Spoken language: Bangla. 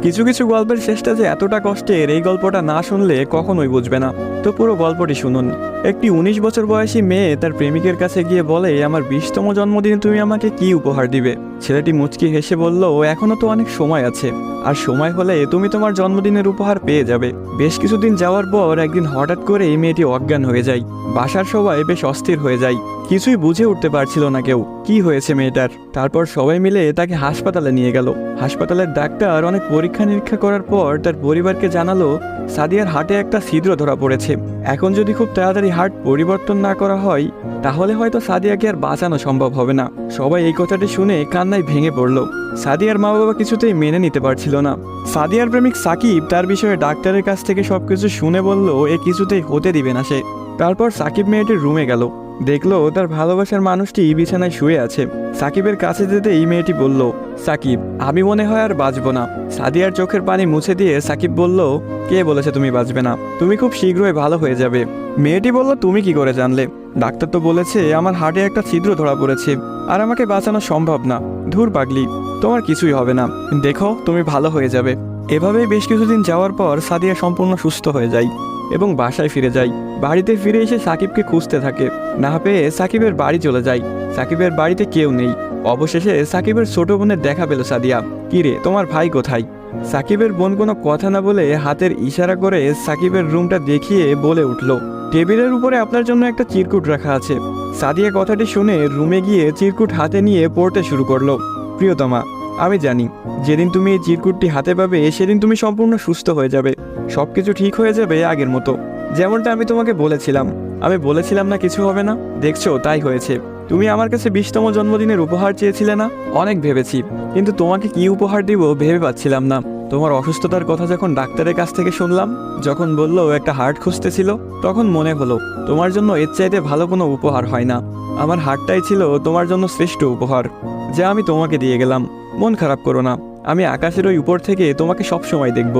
কিছু কিছু গল্পের শেষটা যে এতটা কষ্টের, এই গল্পটা না শুনলে কখনোই বুঝবে না। তো পুরো গল্পটি শুনুন। একটি 19 বছর বয়সী মেয়ে তার প্রেমিকের কাছে গিয়ে বলে, আমার 20তম জন্মদিনে তুমি আমাকে কি উপহার দিবে? ছেলেটি মুচকি হেসে বলল, এখনো তো অনেক সময় আছে, আর সময় হলে তুমি তোমার জন্মদিনের উপহার পেয়ে যাবে। বেশ কিছুদিন যাওয়ার পর একদিন হঠাৎ করে এই মেয়েটি অজ্ঞান হয়ে যায়। বাসার সবাই বেশ অস্থির হয়ে যায়, কিছুই বুঝে উঠতে পারছিল না কেউ কি হয়েছে মেয়েটার। তারপর সবাই মিলে তাকে হাসপাতালে নিয়ে গেল। হাসপাতালের ডাক্তার অনেক পরীক্ষা নিরীক্ষা করার পর তার পরিবারকে জানালো, সাদিয়ার হার্টে একটা ছিদ্র ধরা পড়েছে। এখন যদি খুব তাড়াতাড়ি হার্ট পরিবর্তন না করা হয়, তাহলে হয়তো সাদিয়াকে আর বাঁচানো সম্ভব হবে না। সবাই এই কথাটি শুনে কান্নায় ভেঙে পড়ল। সাদিয়ার মা বাবা কিছুতেই মেনে নিতে পারছিল না। সাদিয়ার প্রেমিক সাকিব তার বিষয়ে ডাক্তারের কাছ থেকে সবকিছু শুনে বলল, এ কিছুতেই হতে দিবে না সে। তারপর সাকিব মেয়েটির রুমে গেল, দেখলো তার ভালোবাসার মানুষটি বিছানায় শুয়ে আছে। সাকিবের কাছে যেতেই মেয়েটি বলল, সাকিব, আমি মনে হয় আর বাঁচবো না। সাদিয়ার চোখের পানি মুছে দিয়ে সাকিব বলল, কে বলেছে তুমি বাঁচবে না? তুমি খুব শীঘ্রই ভালো হয়ে যাবে। মেয়েটি বলল, তুমি কি করে জানলে? ডাক্তার তো বলেছে আমার হার্টে একটা ছিদ্র ধরা পড়েছে, আর আমাকে বাঁচানো সম্ভব না। ধুর পাগলি, তোমার কিছুই হবে না, দেখো তুমি ভালো হয়ে যাবে। এভাবেই বেশ কিছুদিন যাওয়ার পর সাদিয়া সম্পূর্ণ সুস্থ হয়ে যায় এবং বাসায় ফিরে যায়। বাড়িতে ফিরে এসে সাকিবকে খুঁজতে থাকে, না পেয়ে সাকিবের বাড়ি চলে যায়। সাকিবের বাড়িতে কেউ নেই। অবশেষে সাকিবের ছোট বোনের দেখা পেল সাদিয়া। কিরে, তোমার ভাই কোথায়? সাকিবের বোন কোনো কথা না বলে হাতের ইশারা করে সাকিবের রুমটা দেখিয়ে বলে উঠল, টেবিলের উপরে আপনার জন্য একটা চিরকুট রাখা আছে। সাদিয়া কথাটি শুনে রুমে গিয়ে চিরকুট হাতে নিয়ে পড়তে শুরু করলো। প্রিয়তমা, আমি জানি যেদিন তুমি এই চিরকুটটি হাতে পাবে সেদিন তুমি সম্পূর্ণ সুস্থ হয়ে যাবে, সবকিছু ঠিক হয়ে যাবে আগের মতো, যেমনটা আমি তোমাকে বলেছিলাম। আমি বলেছিলাম না কিছু হবে না, দেখছো তাই হয়েছে। তুমি আমার কাছে 20তম জন্মদিনের উপহার চেয়েছিলে না? অনেক ভেবেছি, কিন্তু তোমাকে কি উপহার দিব ভেবে পাচ্ছিলাম না। তোমার অসুস্থতার কথা যখন ডাক্তারের কাছ থেকে শুনলাম, যখন বললো একটা হার্ট খুঁজতেছিল, তখন মনে হলো তোমার জন্য এর চাইতে ভালো কোনো উপহার হয় না। আমার হার্টটাই ছিল তোমার জন্য শ্রেষ্ঠ উপহার, যা আমি তোমাকে দিয়ে গেলাম। মন খারাপ করো না, আমি আকাশের ওই উপর থেকে তোমাকে সব সময় দেখব।